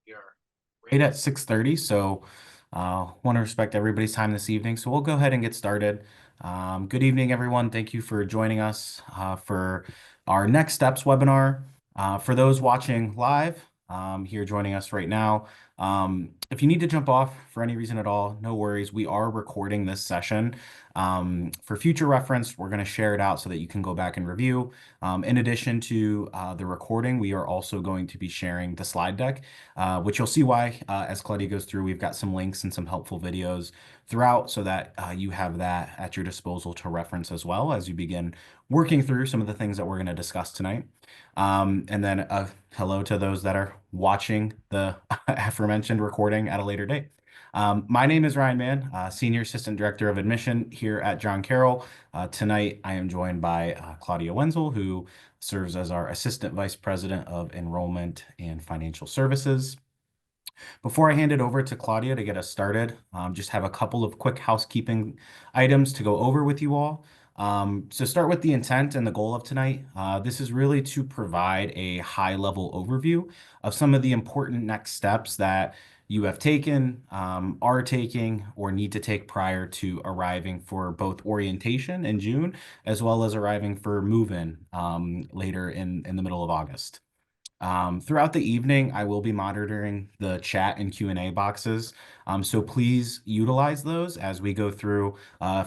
We are right at 6:30, so want to respect everybody's time this evening. So we'll go ahead and get started. Good evening, everyone. Thank you for joining us for our Next Steps webinar. For those watching live, here joining us right now, if you need to jump off for any reason at all, no worries. We are recording this session. For future reference, we're going to share it out so that you can go back and review. In addition to the recording, we are also going to be sharing the slide deck, which you'll see why as Claudia goes through. We've got some links and some helpful videos throughout so that you have that at your disposal to reference as well as you begin working through some of the things that we're going to discuss tonight. And then hello to those that are watching the aforementioned recording at a later date. My name is Ryan Mann, Senior Assistant Director of Admission here at John Carroll. Tonight, I am joined by Claudia Wenzel, who serves as our Assistant Vice President of Enrollment and Financial Services. Before I hand it over to Claudia to get us started, just have a couple of quick housekeeping items to go over with you all. So start with the intent and the goal of tonight. This is really to provide a high-level overview of some of the important next steps that you have taken, are taking, or need to take prior to arriving for both orientation in June, as well as arriving for move-in later in the middle of August. Throughout the evening, I will be monitoring the chat and Q&A boxes. So please utilize those as we go through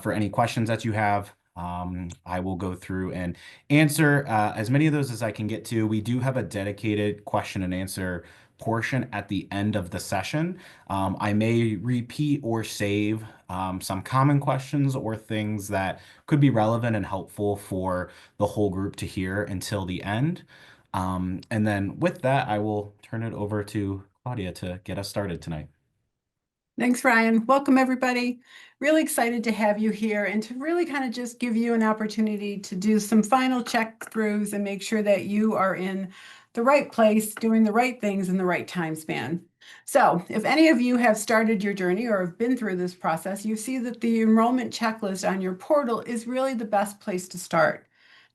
for any questions that you have. I will go through and answer as many of those as I can get to. We do have a dedicated question and answer portion at the end of the session. I may repeat or save some common questions or things that could be relevant and helpful for the whole group to hear until the end. And then with that, I will turn it over to Claudia to get us started tonight. Thanks, Ryan. Welcome, everybody. Really excited to have you here and to really kind of just give you an opportunity to do some final check-throughs and make sure that you are in the right place, doing the right things in the right time span. So if any of you have started your journey or have been through this process, you see that the enrollment checklist on your portal is really the best place to start.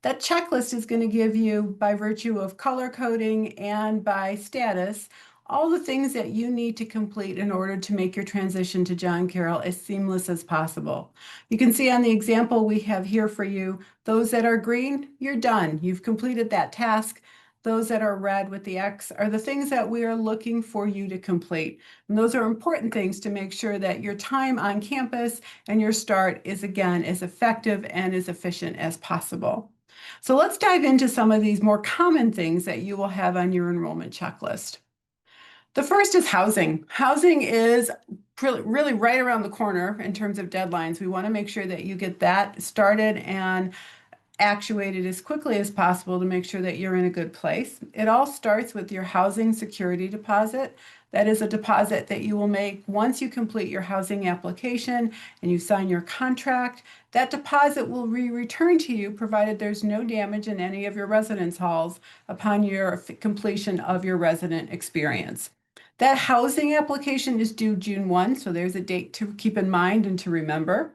That checklist is going to give you, by virtue of color coding and by status, all the things that you need to complete in order to make your transition to John Carroll as seamless as possible. You can see on the example we have here for you, those that are green, you're done. You've completed that task. Those that are red with the X are the things that we are looking for you to complete. And those are important things to make sure that your time on campus and your start is, again, as effective and as efficient as possible. So let's dive into some of these more common things that you will have on your enrollment checklist. The first is housing. Housing is really right around the corner in terms of deadlines. We want to make sure that you get that started and actuated as quickly as possible to make sure that you're in a good place. It all starts with your housing security deposit. That is a deposit that you will make once you complete your housing application and you sign your contract. That deposit will be returned to you provided there's no damage in any of your residence halls upon your completion of your resident experience. That housing application is due June 1, so there's a date to keep in mind and to remember.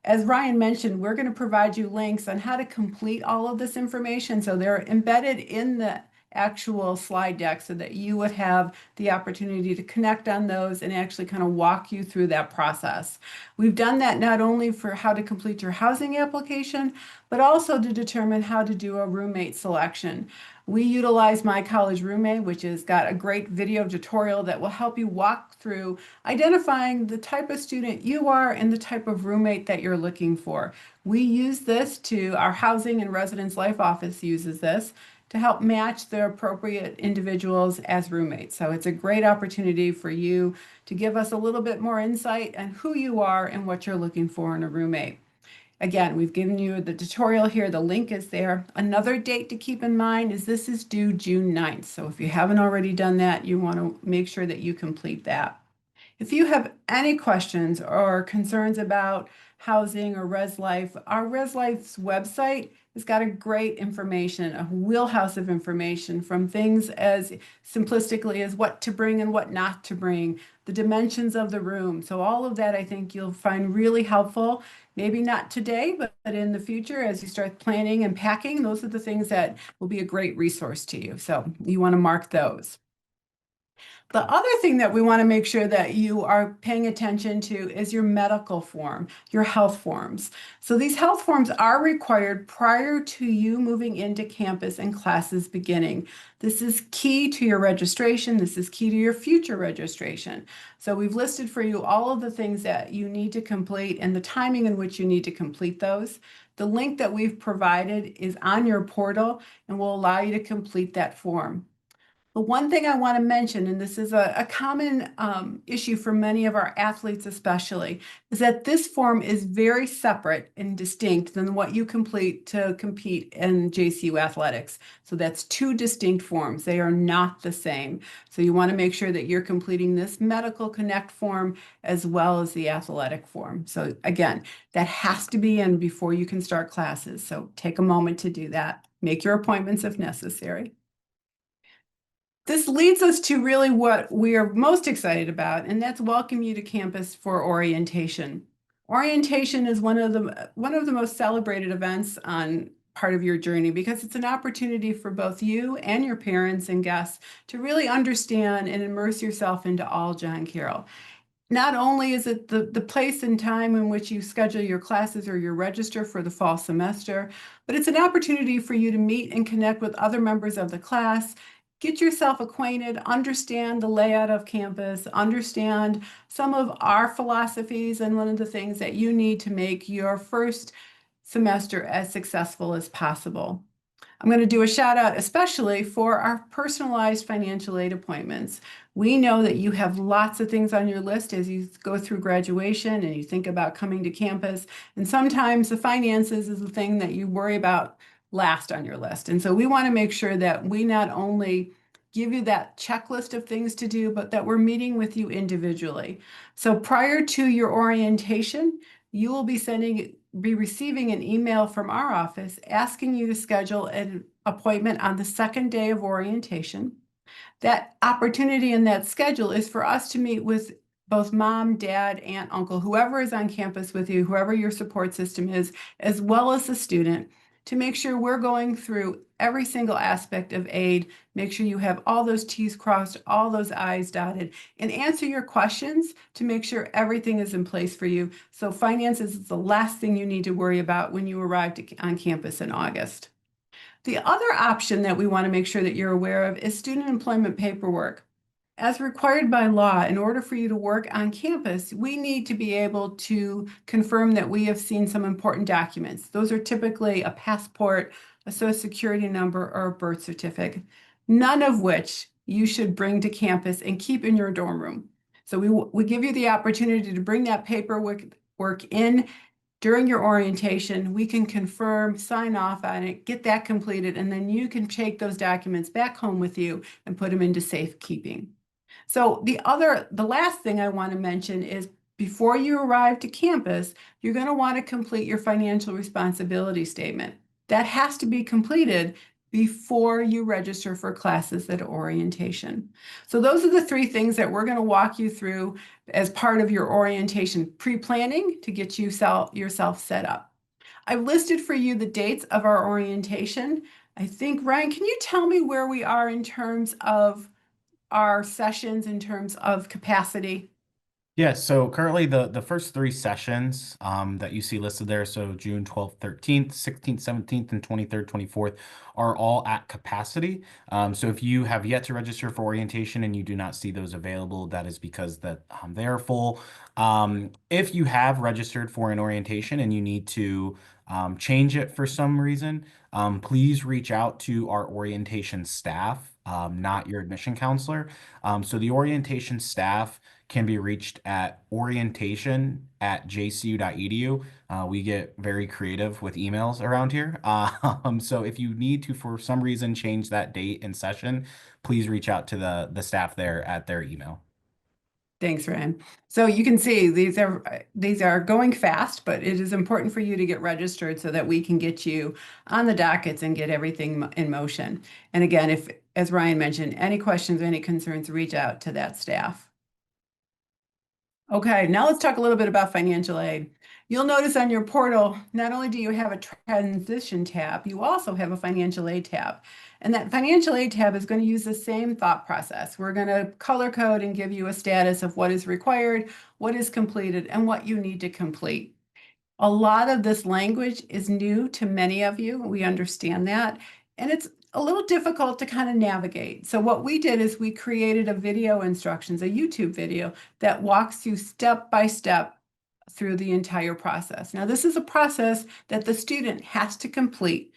As Ryan mentioned, we're going to provide you links on how to complete all of this information. So they're embedded in the actual slide deck so that you would have the opportunity to connect on those and actually kind of walk you through that process. We've done that not only for how to complete your housing application, but also to determine how to do a roommate selection. We utilize My College Roommate, which has got a great video tutorial that will help you walk through identifying the type of student you are and the type of roommate that you're looking for. We use this our Housing and Residence Life Office uses this to help match the appropriate individuals as roommates. So it's a great opportunity for you to give us a little bit more insight on who you are and what you're looking for in a roommate. Again, we've given you the tutorial here. The link is there. Another date to keep in mind is this is due June 9th. So if you haven't already done that, you want to make sure that you complete that. If you have any questions or concerns about housing or Res Life, our Res Life's website has got a great information, a wheelhouse of information from things as simplistically as what to bring and what not to bring, the dimensions of the room. So all of that I think you'll find really helpful. Maybe not today, but in the future as you start planning and packing, those are the things that will be a great resource to you. So you want to mark those. The other thing that we want to make sure that you are paying attention to is your medical form, your health forms. So these health forms are required prior to you moving into campus and classes beginning. This is key to your registration. This is key to your future registration. So we've listed for you all of the things that you need to complete and the timing in which you need to complete those. The link that we've provided is on your portal and will allow you to complete that form. The one thing I want to mention, and this is a common issue for many of our athletes especially, is that this form is very separate and distinct than what you complete to compete in JCU athletics. So that's two distinct forms. They are not the same. So you want to make sure that you're completing this Medical Connect form as well as the athletic form. So again, that has to be in before you can start classes. So take a moment to do that. Make your appointments if necessary. This leads us to really what we are most excited about, and that's welcome you to campus for orientation. Orientation is one of the most celebrated events on part of your journey because it's an opportunity for both you and your parents and guests to really understand and immerse yourself into all John Carroll. Not only is it the place and time in which you schedule your classes or your register for the fall semester, but it's an opportunity for you to meet and connect with other members of the class, get yourself acquainted, understand the layout of campus, understand some of our philosophies, and one of the things that you need to make your first semester as successful as possible. I'm going to do a shout out especially for our personalized financial aid appointments. We know that you have lots of things on your list as you go through graduation and you think about coming to campus. And sometimes the finances is the thing that you worry about last on your list. And so we want to make sure that we not only give you that checklist of things to do, but that we're meeting with you individually. So prior to your orientation, you will be receiving an email from our office asking you to schedule an appointment on the second day of orientation. That opportunity in that schedule is for us to meet with both mom, dad, aunt, uncle, whoever is on campus with you, whoever your support system is, as well as the student, to make sure we're going through every single aspect of aid, make sure you have all those T's crossed, all those I's dotted, and answer your questions to make sure everything is in place for you. So finances is the last thing you need to worry about when you arrive on campus in August. The other option that we want to make sure that you're aware of is student employment paperwork. As required by law, in order for you to work on campus, we need to be able to confirm that we have seen some important documents. Those are typically a passport, a social security number, or a birth certificate, none of which you should bring to campus and keep in your dorm room. So we give you the opportunity to bring that paperwork in during your orientation. We can confirm, sign off on it, get that completed, and then you can take those documents back home with you and put them into safekeeping. So the last thing I want to mention is before you arrive to campus, you're going to want to complete your financial responsibility statement. That has to be completed before you register for classes at orientation. So those are the three things that we're going to walk you through as part of your orientation pre-planning to get yourself set up. I've listed for you the dates of our orientation. I think, Ryan, can you tell me where we are in terms of our sessions in terms of capacity? Yeah, so currently the first three sessions that you see listed there, so June 12th, 13th, 16th, 17th, and 23rd, 24th, are all at capacity. So if you have yet to register for orientation and you do not see those available, that is because they are full. If you have registered for an orientation and you need to change it for some reason, please reach out to our orientation staff, not your admission counselor. So the orientation staff can be reached at orientation@jcu.edu. We get very creative with emails around here. So if you need to, for some reason, change that date and session, please reach out to the staff there at their email. Thanks, Ryan. So you can see these are going fast, but it is important for you to get registered so that we can get you on the dockets and get everything in motion. And again, if, as Ryan mentioned, any questions, any concerns, reach out to that staff. Okay, now let's talk a little bit about financial aid. You'll notice on your portal, not only do you have a transition tab, you also have a financial aid tab. And that financial aid tab is going to use the same thought process. We're going to color code and give you a status of what is required, what is completed, and what you need to complete. A lot of this language is new to many of you. We understand that. And it's a little difficult to kind of navigate. So what we did is we created a video instructions, a YouTube video that walks you step by step through the entire process. Now, this is a process that the student has to complete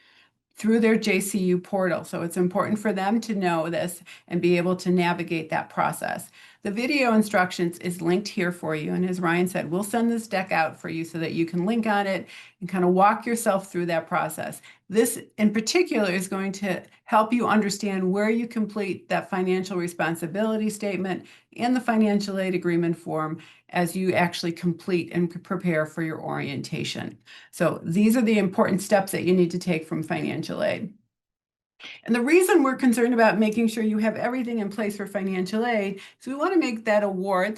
through their JCU portal. So it's important for them to know this and be able to navigate that process. The video instructions is linked here for you. And as Ryan said, we'll send this deck out for you so that you can link on it and kind of walk yourself through that process. This in particular is going to help you understand where you complete that financial responsibility statement and the financial aid agreement form as you actually complete and prepare for your orientation. So these are the important steps that you need to take from financial aid. And the reason we're concerned about making sure you have everything in place for financial aid is we want to make that award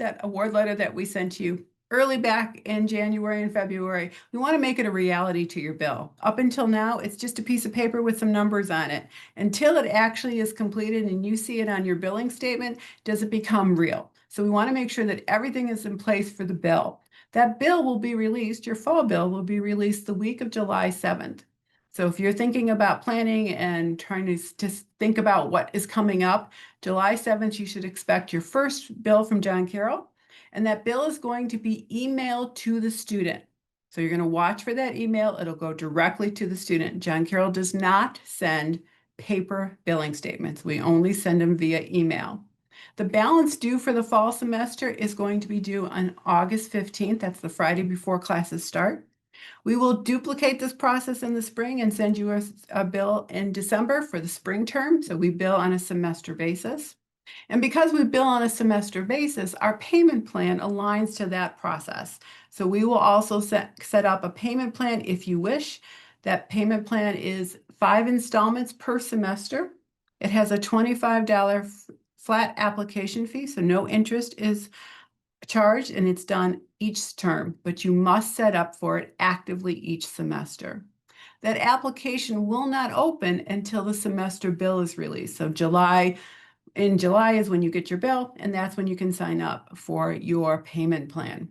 letter that we sent you early back in January and February, we want to make it a reality to your bill. Up until now, it's just a piece of paper with some numbers on it. Until it actually is completed and you see it on your billing statement, does it become real? So we want to make sure that everything is in place for the bill. That bill will be released, your fall bill will be released the week of July 7th. So if you're thinking about planning and trying to think about what is coming up, July 7th, you should expect your first bill from John Carroll. And that bill is going to be emailed to the student. So you're going to watch for that email. It'll go directly to the student. John Carroll does not send paper billing statements. We only send them via email. The balance due for the fall semester is going to be due on August 15th. That's the Friday before classes start. We will duplicate this process in the spring and send you a bill in December for the spring term. So we bill on a semester basis. And because we bill on a semester basis, our payment plan aligns to that process. So we will also set up a payment plan if you wish. That payment plan is 5 installments per semester. It has a $25 flat application fee, so no interest is charged, and it's done each term, but you must set up for it actively each semester. That application will not open until the semester bill is released. So in July is when you get your bill, and that's when you can sign up for your payment plan.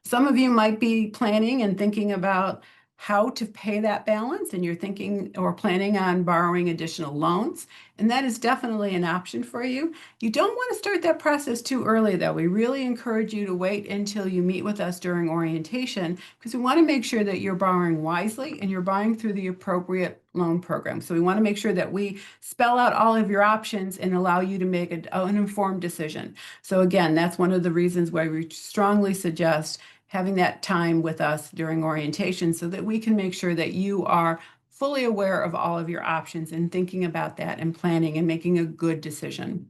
Some of you might be planning and thinking about how to pay that balance, and you're thinking or planning on borrowing additional loans, and that is definitely an option for you. You don't want to start that process too early, though. We really encourage you to wait until you meet with us during orientation, because we want to make sure that you're borrowing wisely and you're buying through the appropriate loan program. So we want to make sure that we spell out all of your options and allow you to make an informed decision. So again, that's one of the reasons why we strongly suggest having that time with us during orientation so that we can make sure that you are fully aware of all of your options and thinking about that and planning and making a good decision.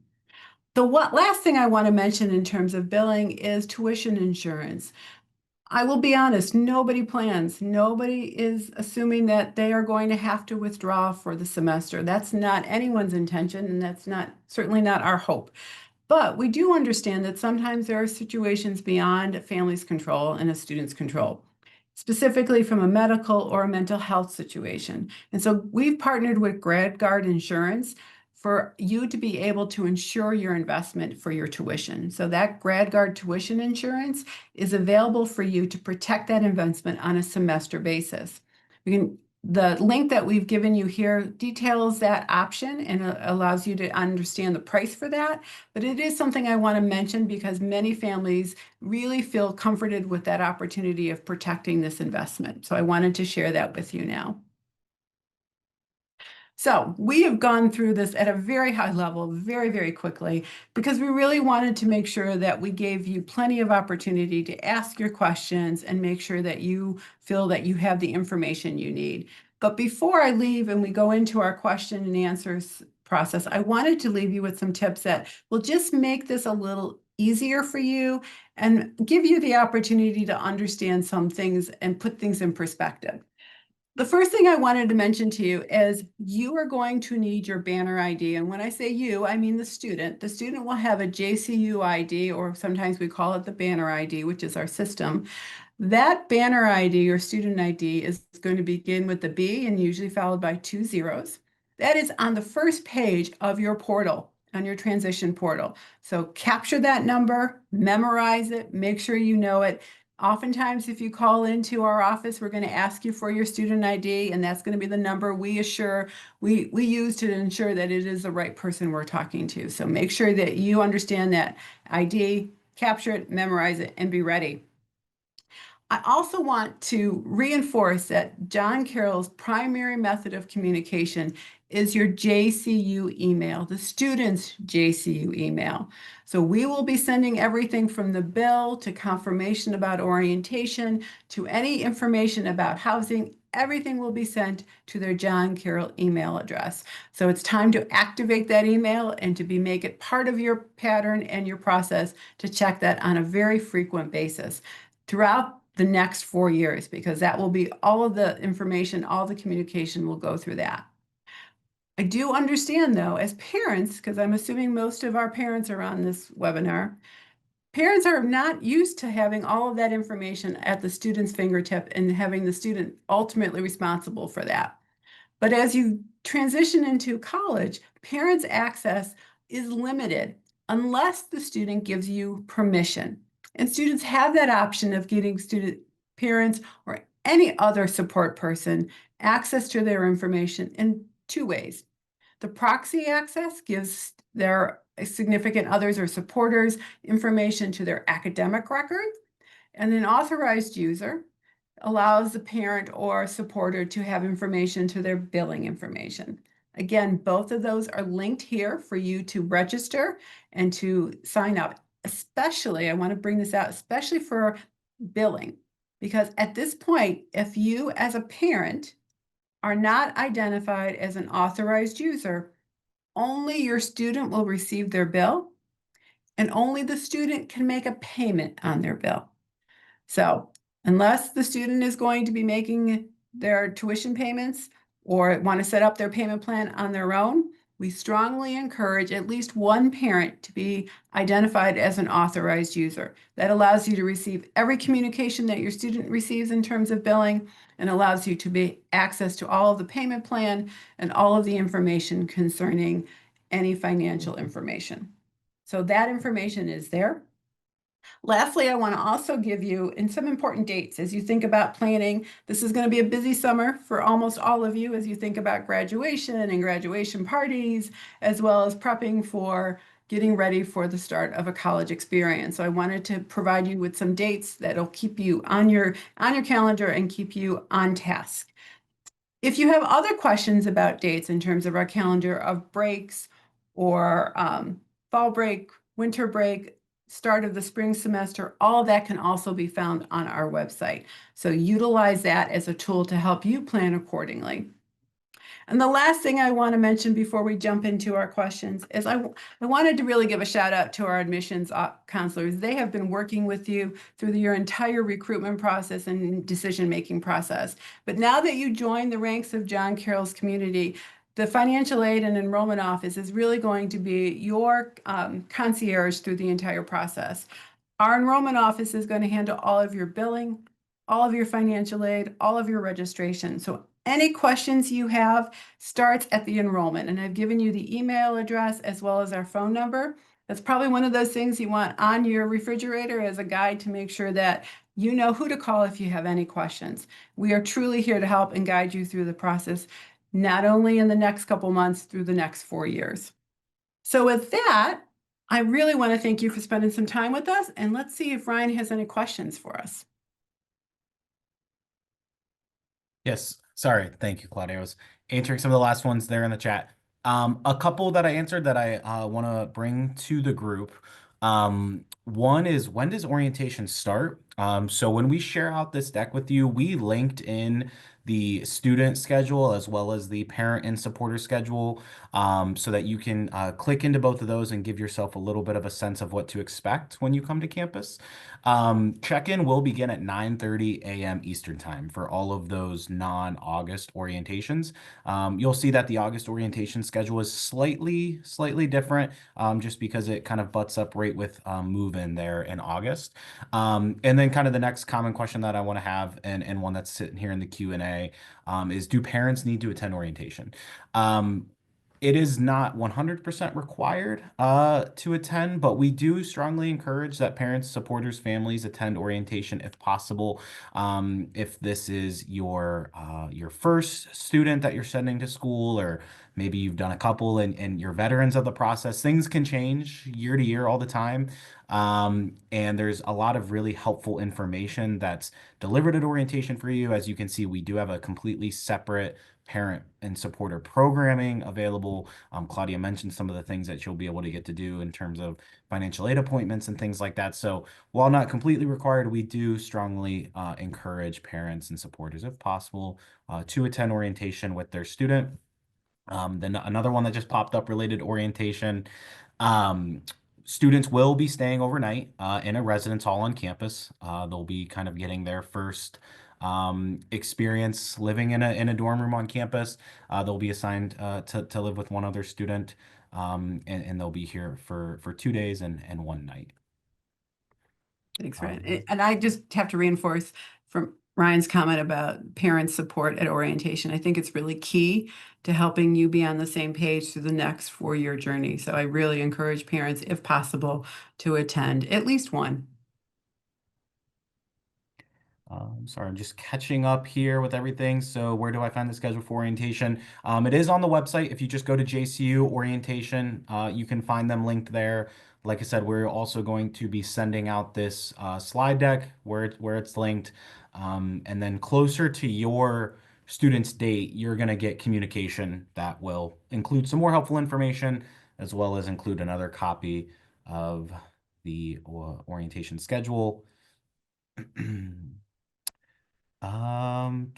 The last thing I want to mention in terms of billing is tuition insurance. I will be honest, nobody plans. Nobody is assuming that they are going to have to withdraw for the semester. That's not anyone's intention, and that's certainly not our hope. But we do understand that sometimes there are situations beyond a family's control and a student's control, specifically from a medical or a mental health situation. And so we've partnered with GradGuard Insurance for you to be able to insure your investment for your tuition. So that GradGuard tuition insurance is available for you to protect that investment on a semester basis. The link that we've given you here details that option and allows you to understand the price for that. But it is something I want to mention because many families really feel comforted with that opportunity of protecting this investment. So I wanted to share that with you now. So we have gone through this at a very high level, very, very quickly, because we really wanted to make sure that we gave you plenty of opportunity to ask your questions and make sure that you feel that you have the information you need. But before I leave and we go into our question and answers process, I wanted to leave you with some tips that will just make this a little easier for you and give you the opportunity to understand some things and put things in perspective. The first thing I wanted to mention to you is you are going to need your banner ID. And when I say you, I mean the student. The student will have a JCU ID, or sometimes we call it the banner ID, which is our system. That banner ID or student ID is going to begin with the B and usually followed by 2 zeros. That is on the first page of your portal, on your transition portal. So capture that number, memorize it, make sure you know it. Oftentimes, if you call into our office, we're going to ask you for your student ID, and that's going to be the number we use to ensure that it is the right person we're talking to. So make sure that you understand that ID, capture it, memorize it, and be ready. I also want to reinforce that John Carroll's primary method of communication is your JCU email, the student's JCU email. So we will be sending everything from the bill to confirmation about orientation to any information about housing. Everything will be sent to their John Carroll email address. So it's time to activate that email and to make it part of your pattern and your process to check that on a very frequent basis throughout the next 4 years, because that will be all of the information, all the communication will go through that. I do understand though, as parents, because I'm assuming most of our parents are on this webinar, parents are not used to having all of that information at the student's fingertip and having the student ultimately responsible for that. But as you transition into college, parents' access is limited unless the student gives you permission. And students have that option of getting student parents or any other support person access to their information in two ways. The proxy access gives their significant others or supporters information to their academic records, and an authorized user allows the parent or supporter to have information to their billing information. Again, both of those are linked here for you to register and to sign up. Especially, I want to bring this out, especially for billing, because at this point, if you as a parent are not identified as an authorized user, only your student will receive their bill and only the student can make a payment on their bill. So unless the student is going to be making their tuition payments or want to set up their payment plan on their own, we strongly encourage at least one parent to be identified as an authorized user. That allows you to receive every communication that your student receives in terms of billing and allows you to be access to all of the payment plan and all of the information concerning any financial information. So that information is there. Lastly, I want to also give you some important dates as you think about planning. This is going to be a busy summer for almost all of you as you think about graduation and graduation parties, as well as prepping for getting ready for the start of a college experience. So I wanted to provide you with some dates that'll keep you on your calendar and keep you on task. If you have other questions about dates in terms of our calendar of breaks or fall break, winter break, start of the spring semester, all of that can also be found on our website. So utilize that as a tool to help you plan accordingly. And the last thing I want to mention before we jump into our questions is I wanted to really give a shout out to our admissions counselors. They have been working with you through your entire recruitment process and decision-making process. But now that you join the ranks of John Carroll's community, the financial aid and enrollment office is really going to be your concierge through the entire process. Our enrollment office is going to handle all of your billing, all of your financial aid, all of your registration. So any questions you have starts at the enrollment, and I've given you the email address as well as our phone number. That's probably one of those things you want on your refrigerator as a guide to make sure that you know who to call if you have any questions. We are truly here to help and guide you through the process, not only in the next couple months, through the next 4 years. So with that, I really want to thank you for spending some time with us, and let's see if Ryan has any questions for us. Yes, sorry. Thank you, Claudia. I was answering some of the last ones there in the chat. A couple that I answered that I want to bring to the group. One is, when does orientation start? So when we share out this deck with you, we linked in the student schedule as well as the parent and supporter schedule, so that you can click into both of those and give yourself a little bit of a sense of what to expect when you come to campus. Check-in will begin at 9:30 a.m. Eastern time for all of those non-August orientations. You'll see that the August orientation schedule is slightly different, just because it kind of butts up right with move-in there in August. And then kind of the next common question that I want to have, and one that's sitting here in the Q&A, May, is do parents need to attend orientation? Um, it is not 100% required to attend, but we do strongly encourage that parents, supporters, families attend orientation if possible. If this is your first student that you're sending to school, or maybe you've done a couple and you're veterans of the process, things can change year to year all the time. And there's a lot of really helpful information that's delivered at orientation for you. As you can see, we do have a completely separate parent and supporter programming available. Claudia mentioned some of the things that you'll be able to get to do in terms of financial aid appointments and things like that. So while not completely required, we do strongly encourage parents and supporters, if possible, to attend orientation with their student. Then another one that just popped up related to orientation. Um, Students will be staying overnight in a residence hall on campus. They'll be kind of getting their first experience living in a dorm room on campus. They'll be assigned to live with one other student, and they'll be here for 2 days and one night. Thanks, Um, Ryan. And I just have to reinforce from Ryan's comment about parent support at orientation. I think it's really key to helping you be on the same page through the next 4-year journey. So I really encourage parents, if possible, to attend at least one. Sorry, I'm just catching up here with everything. So where do I find the schedule for orientation? It is on the website. If you just go to JCU orientation, you can find them linked there. Like I said, we're also going to be sending out this slide deck where it's linked. And then closer to your student's date, you're going to get communication that will include some more helpful information, as well as include another copy of the orientation schedule. Um,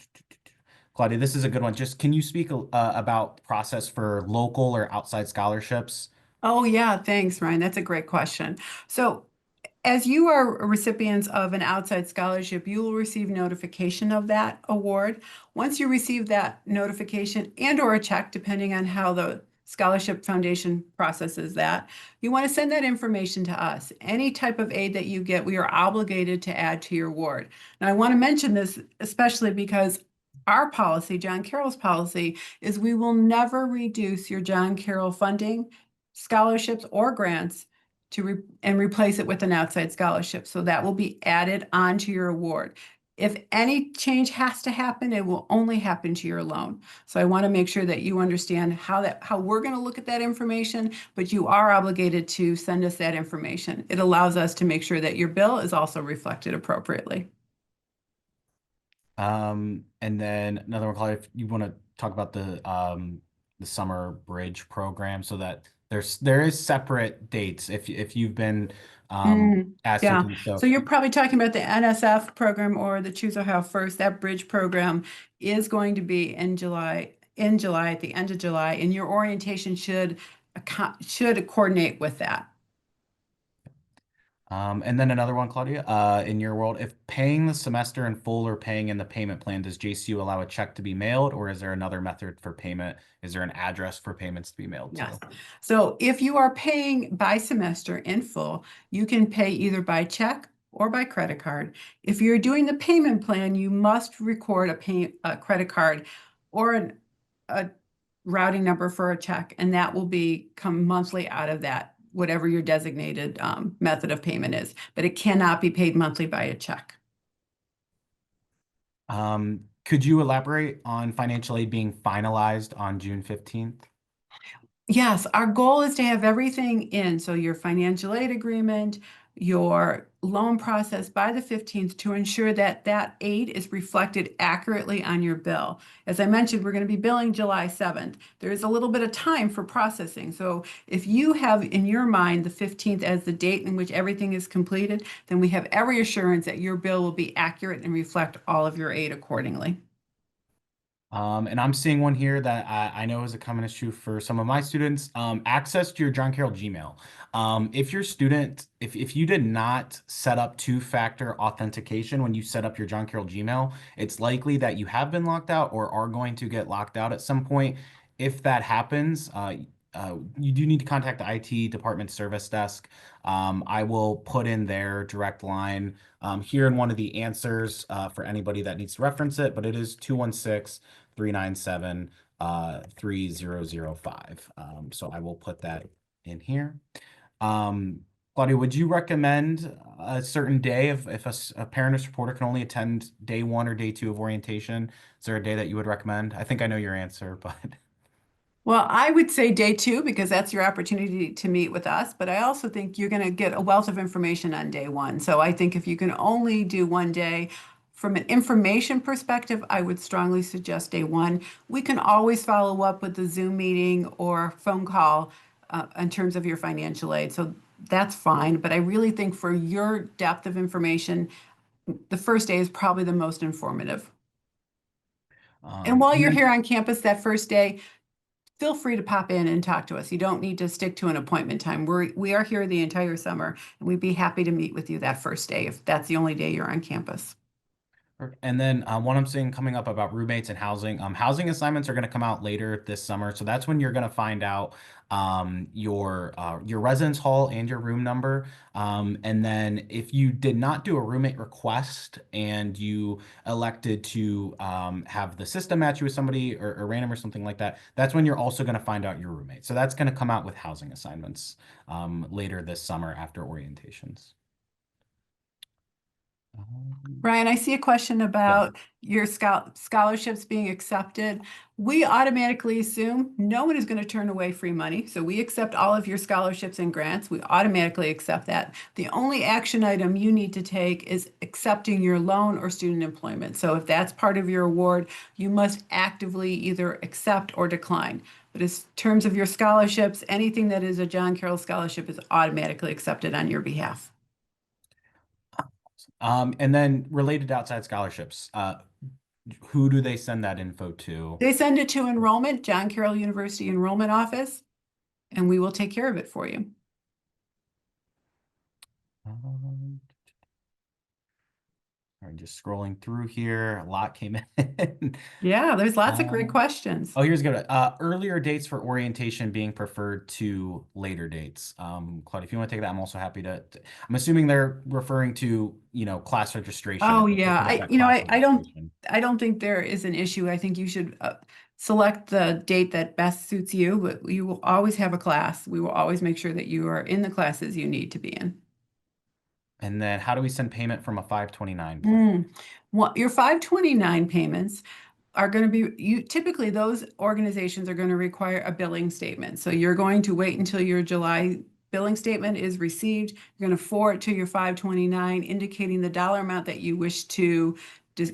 Claudia, this is a good one. Just can you speak about process for local or outside scholarships? Oh, yeah, thanks, Ryan. That's a great question. So as you are recipients of an outside scholarship, you will receive notification of that award. Once you receive that notification and or a check, depending on how the Scholarship Foundation processes that, you want to send that information to us. Any type of aid that you get, we are obligated to add to your award. Now, I want to mention this especially because our policy, John Carroll's policy, is we will never reduce your John Carroll funding, scholarships, or grants and replace it with an outside scholarship. So that will be added onto your award. If any change has to happen, it will only happen to your loan. So I want to make sure that you understand how we're going to look at that information, but you are obligated to send us that information. It allows us to make sure that your bill is also reflected appropriately. And then another one, Claudia, if you want to talk about the summer bridge program, so that there is separate dates if you've been asked to Yeah, attend. So so you're probably talking about the NSF program or the Choose Ohio First. That bridge program is going to be in July, at the end of July, and your orientation should coordinate with that. And then another one, Claudia, in your world, if paying the semester in full or paying in the payment plan, does JCU allow a check to be mailed, or is there another method for payment? Is there an address for payments to be mailed Yes. to? So if you are paying by semester in full, you can pay either by check or by credit card. If you're doing the payment plan, you must record a credit card or a routing number for a check, and that will come monthly out of that, whatever your designated method of payment is. But it cannot be paid monthly by a check. Could you elaborate on financial aid being finalized on June 15th? Yes, our goal is to have everything in. So your financial aid agreement, your loan process by the 15th to ensure that that aid is reflected accurately on your bill. As I mentioned, we're going to be billing July 7th. There is a little bit of time for processing. So if you have in your mind the 15th as the date in which everything is completed, then we have every assurance that your bill will be accurate and reflect all of your aid accordingly. And I'm seeing one here that I know is a common issue for some of my students. Access to your John Carroll Gmail. If your student, if you did not set up two-factor authentication when you set up your John Carroll Gmail, it's likely that you have been locked out or are going to get locked out at some point. If that happens, you do need to contact the IT department service desk. I will put in their direct line here in one of the answers for anybody that needs to reference it, but it is 216-397 3005. So I will put that in here. Um, Claudia, would you recommend a certain day if a parent or supporter can only attend day one or day two of orientation? Is there a day that you would recommend? I think I know your answer, but Well, I would say day two because that's your opportunity to meet with us. But I also think you're going to get a wealth of information on day one. So I think if you can only do one day, from an information perspective, I would strongly suggest day one. We can always follow up with the Zoom meeting or phone call in terms of your financial aid. So that's fine. But I really think for your depth of information, the first day is probably the most informative. And while and you're then here on campus that first day, feel free to pop in and talk to us. You don't need to stick to an appointment time. We are here the entire summer, and we'd be happy to meet with you that first day if that's the only day you're on campus. And then what I'm seeing coming up about roommates and housing, housing assignments are going to come out later this summer. So that's when you're going to find out your residence hall and your room number. And then if you did not do a roommate request and you elected to have the system match you with somebody or random or something like that, that's when you're also going to find out your roommate. So that's going to come out with housing assignments later this summer after orientations. Brian, I see a question Yes. about your scholarships being accepted. We automatically assume no one is going to turn away free money. So we accept all of your scholarships and grants. We automatically accept that. The only action item you need to take is accepting your loan or student employment. So if that's part of your award, you must actively either accept or decline. But in terms of your scholarships, anything that is a John Carroll scholarship is automatically accepted on your behalf. And then related to outside scholarships, who do they send that info to? They send it to enrollment, John Carroll University Enrollment Office, and we will take care of it for you. Um, all right, just scrolling through here, a lot came in. Yeah, there's lots of great Um, questions. oh, here's good. Earlier dates for orientation being preferred to later dates. Claudia, if you want to take that, I'm also happy I'm assuming they're referring to, class registration. Oh If we're yeah, talking about class registration. I don't think there is an issue. I think you should select the date that best suits you, but you will always have a class. We will always make sure that you are in the classes you need to be in. And then how do we send payment from a 529 plan? Mm. Well, your 529 payments are going to be typically those organizations are going to require a billing statement. So you're going to wait until your July billing statement is received. You're going to forward to your 529 indicating the dollar amount that you wish to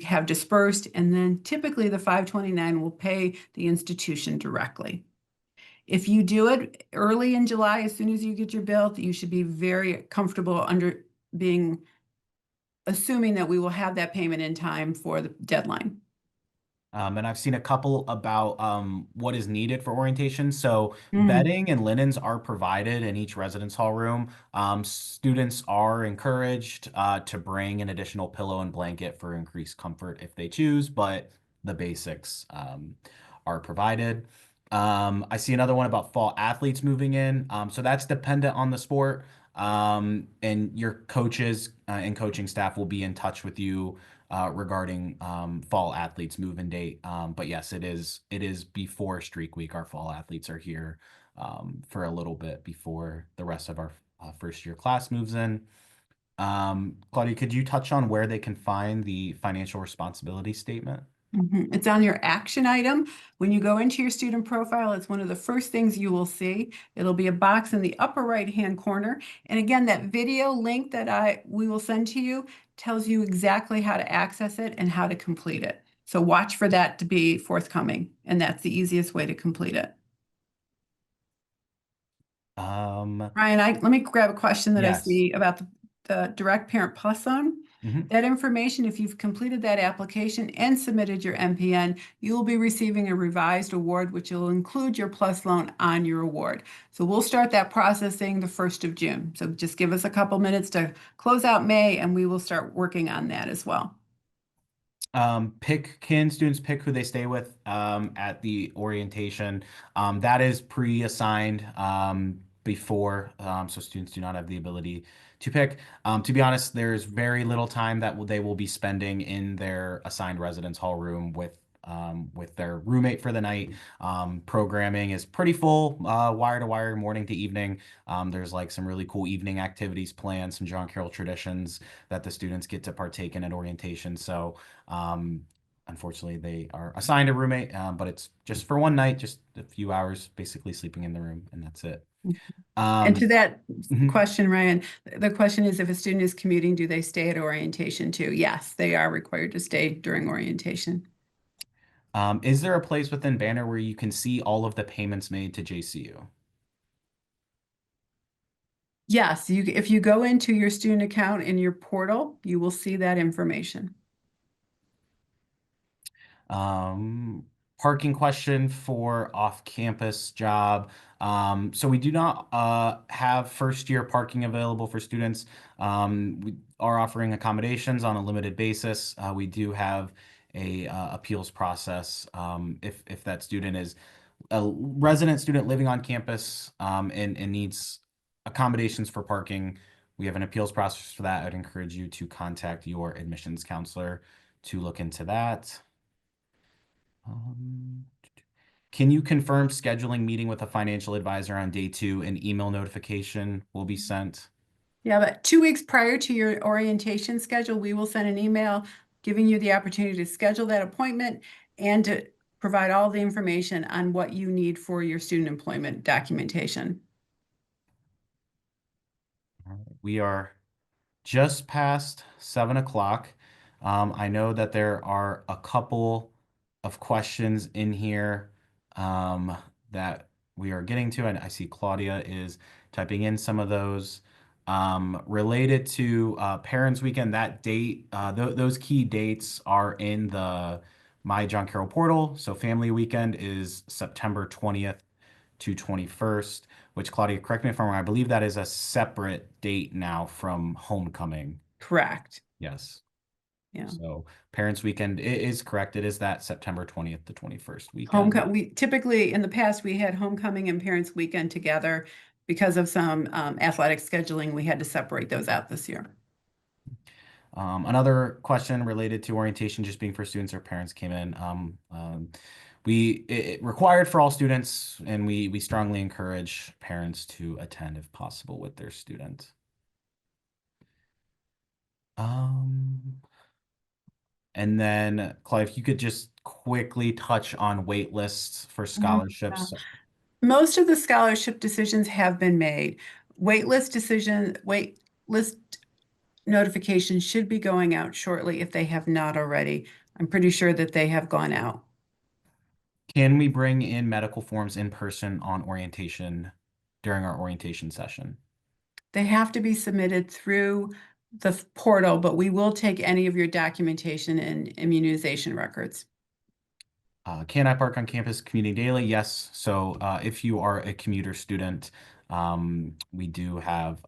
have dispersed, and then typically the 529 will pay the institution directly. If you do it early in July, as soon as you get your bill, you should be very comfortable under being assuming that we will have that payment in time for the deadline. And I've seen a couple about what is needed for orientation. So Mm. bedding and linens are provided in each residence hall room. Students are encouraged to bring an additional pillow and blanket for increased comfort if they choose, but the basics are provided. I see another one about fall athletes moving in. So that's dependent on the sport. And your coaches and coaching staff will be in touch with you regarding fall athletes move-in date. But yes, it is before Streak Week. Our fall athletes are here for a little bit before the rest of our first year class moves in. Claudia, could you touch on where they can find the financial responsibility statement? It's on your action item. When you go into your student profile, it's one of the first things you will see. It'll be a box in the upper right-hand corner. And again, that video link that we will send to you tells you exactly how to access it and how to complete it. So watch for that to be forthcoming, and that's the easiest way to complete it. Um, Ryan, let me grab a question that I yes. see about the Direct Parent Plus loan. Mhm. That information, if you've completed that application and submitted your MPN, you will be receiving a revised award, which will include your Plus loan on your award. So we'll start that processing the 1st of June. So just give us a couple minutes to close out May, and we will start working on that as well. Can students pick who they stay with at the orientation? That is pre-assigned before, so students do not have the ability to pick. To be honest, there's very little time that they will be spending in their assigned residence hall room with their roommate for the night. Programming is pretty full, wire to wire, morning to evening. There's like some really cool evening activities planned, some John Carroll traditions that the students get to partake in at orientation. So. Um, Unfortunately, they are assigned a roommate, but it's just for one night, just a few hours, basically sleeping in the room, and that's it. And Um, to that mhm. question, Ryan, the question is if a student is commuting, do they stay at orientation too? Yes, they are required to stay during orientation. Is there a place within Banner where you can see all of the payments made to JCU? Yes, if you go into your student account in your portal, you will see that information. Um, Parking question for off-campus job. So we do not have first-year parking available for students. We are offering accommodations on a limited basis. We do have a appeals process if that student is a resident student living on campus and needs accommodations for parking. We have an appeals process for that. I'd encourage you to contact your admissions counselor to look into that. Um, can you confirm scheduling meeting with a financial advisor on day 2? An email notification will be sent. Yeah, but 2 weeks prior to your orientation schedule, we will send an email giving you the opportunity to schedule that appointment and to provide all the information on what you need for your student employment documentation. We are just past 7 o'clock. I know that there are a couple of questions in here that we are getting to, and I see Claudia is typing in some of those related to Parents Weekend. That date, those key dates are in the My John Carroll portal. So Family Weekend is September 20th to 21st, which Claudia, correct me if I'm wrong, I believe that is a separate date now from homecoming. Correct. Yes. Yeah. So Parents Weekend is correct. It is that September 20th to 21st weekend. Homecoming, we typically in the past we had homecoming and parents weekend together because of some athletic scheduling. We had to separate those out this year. Another question related to orientation just being for students or parents came in. It required for all students, and we strongly encourage parents to attend if possible with their student. Um, and then, Clive, if you could just quickly touch on wait lists for Yeah. scholarships. Most of the scholarship decisions have been made. Wait list notifications should be going out shortly if they have not already. I'm pretty sure that they have gone out. Can we bring in medical forms in person on orientation during our orientation session? They have to be submitted through the portal, but we will take any of your documentation and immunization records. Can I park on campus commuting daily? Yes. So if you are a commuter student, we do have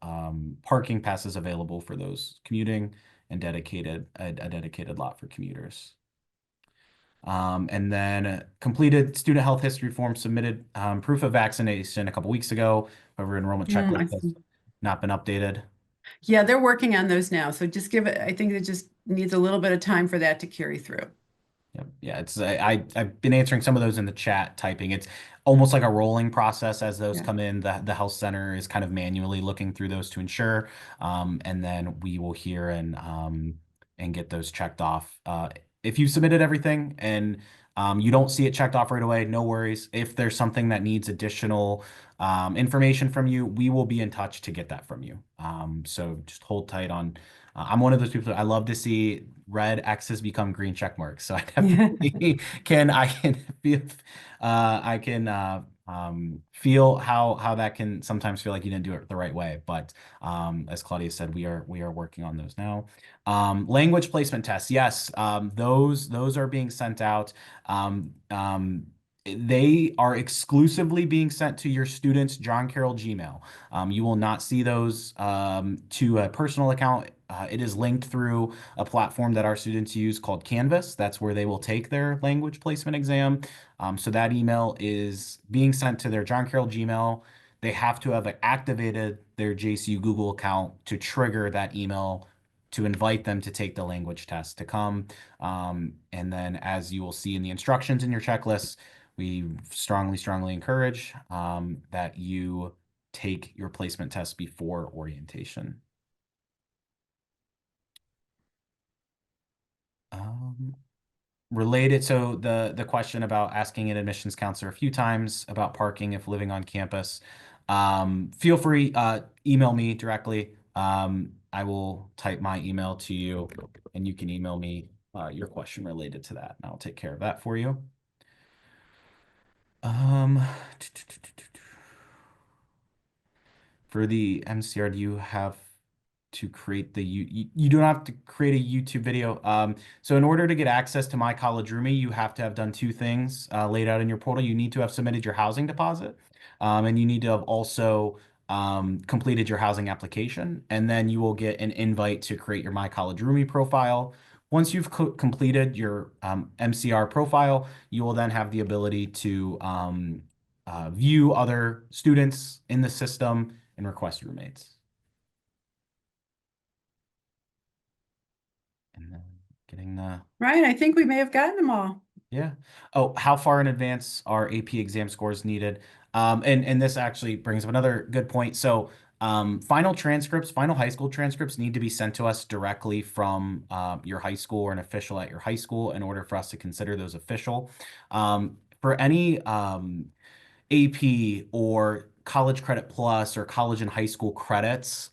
parking passes available for those commuting and a dedicated lot for commuters. And then completed student health history form submitted proof of vaccination a couple weeks ago. However, enrollment I checklist has see. not been updated. Yeah, they're working on those now. So just give it, I think it just needs a little bit of time for that to carry through. Yep. Yeah, it's I've been answering some of those in the chat, typing. It's almost like a rolling process as those Yeah. come in. The health center is kind of manually looking through those to ensure, and then we will hear and get those checked off. If you submitted everything and you don't see it checked off right away, no worries. If there's something that needs additional information from you, we will be in touch to get that from you. So just hold tight on. I'm one of those people. I love to see red X's become green check marks. So I Yeah. definitely I can feel feel how that can sometimes feel like you didn't do it the right way. But as Claudia said, we are working on those now. Language placement tests, yes, those are being sent out. They are exclusively being sent to your student's John Carroll Gmail. You will not see those to a personal account. It is linked through a platform that our students use called Canvas. That's where they will take their language placement exam. So that email is being sent to their John Carroll Gmail. They have to have activated their JCU Google account to trigger that email to invite them to take the language test to come. And then, as you will see in the instructions in your checklist, we strongly, strongly encourage that you take your placement test before orientation. Um, Related, so the question about asking an admissions counselor a few times about parking if living on campus, feel free, email me directly. I will type my email to you, and you can email me your question related to that, and I'll take care of that for you. Um, for the MCR, do you have to create the you don't have to create a YouTube video. So in order to get access to My College Roomie, you have to have done two things laid out in your portal. You need to have submitted your housing deposit, and you need to have also completed your housing application, and then you will get an invite to create your My College Roomie profile. Once you've completed your MCR profile, you will then have the ability to view other students in the system and request roommates. And then getting the, Ryan, I think we may have gotten them all. yeah. Oh, how far in advance are AP exam scores needed? And this actually brings up another good point. So, final transcripts, final high school transcripts need to be sent to us directly from your high school or an official at your high school in order for us to consider those official. For any AP or College Credit Plus or college and high school credits,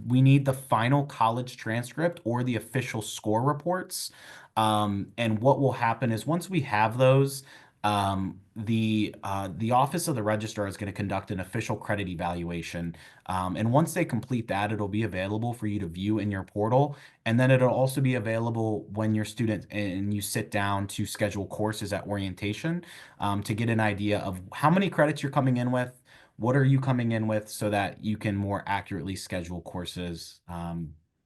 we need the final college transcript or the official score reports. And what will happen is once we have those, the office of the registrar is going to conduct an official credit evaluation. And once they complete that, it'll be available for you to view in your portal. And then it'll also be available when your student and you sit down to schedule courses at orientation, to get an idea of how many credits you're coming in with, what are you coming in with, so that you can more accurately schedule courses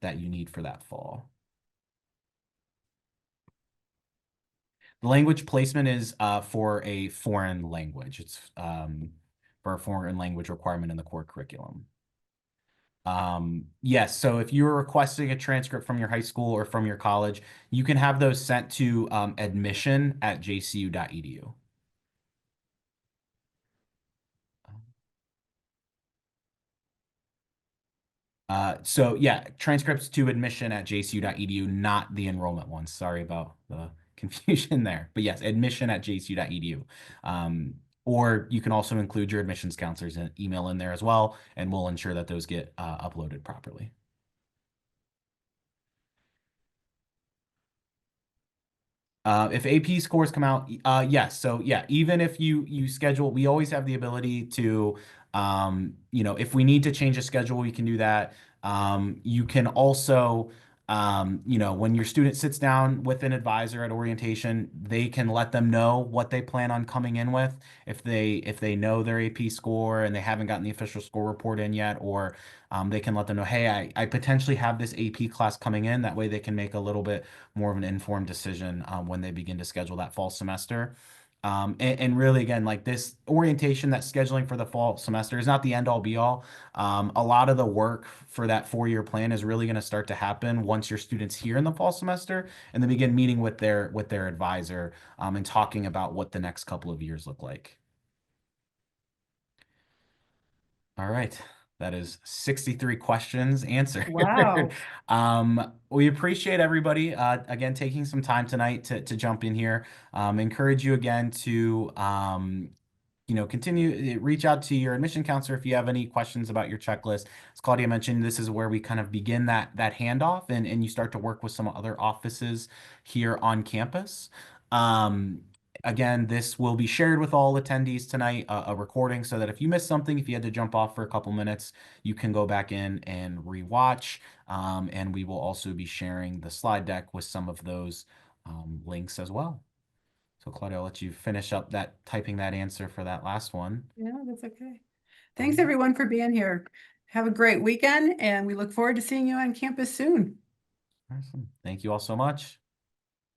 that you need for that fall. The language placement is for a foreign language. It's for a foreign language requirement in the core curriculum. Yes, so if you're requesting a transcript from your high school or from your college, you can have those sent to admission@jcu.edu. So yeah, transcripts to admission@jcu.edu, not the enrollment ones. Sorry about the confusion there. But yes, admission@jcu.edu. Or you can also include your admissions counselor's email in there as well, and we'll ensure that those get uploaded properly. If AP scores come out, yes. So yeah, even if you schedule, we always have the ability to, if we need to change a schedule, we can do that. You can also, when your student sits down with an advisor at orientation, they can let them know what they plan on coming in with. If they know their AP score and they haven't gotten the official score report in yet, or they can let them know, hey, I potentially have this AP class coming in. That way they can make a little bit more of an informed decision when they begin to schedule that fall semester. And really, again, like this orientation, that scheduling for the fall semester is not the end all be all. A lot of the work for that 4-year plan is really going to start to happen once your students here in the fall semester and they begin meeting with their advisor, and talking about what the next couple of years look like. All right. That is 63 questions answered. Wow. We appreciate everybody again taking some time tonight to jump in here. Encourage you again to continue reach out to your admission counselor if you have any questions about your checklist. As Claudia mentioned, this is where we kind of begin that handoff, and you start to work with some other offices here on campus. Again, this will be shared with all attendees tonight, a recording, so that if you missed something, if you had to jump off for a couple minutes, you can go back in and rewatch. And we will also be sharing the slide deck with some of those links as well. So Claudia, I'll let you finish up typing that answer for that last one. Yeah, that's okay. Thanks everyone for being here. Have a great weekend, and we look forward to seeing you on campus soon. Awesome. Thank you all so much.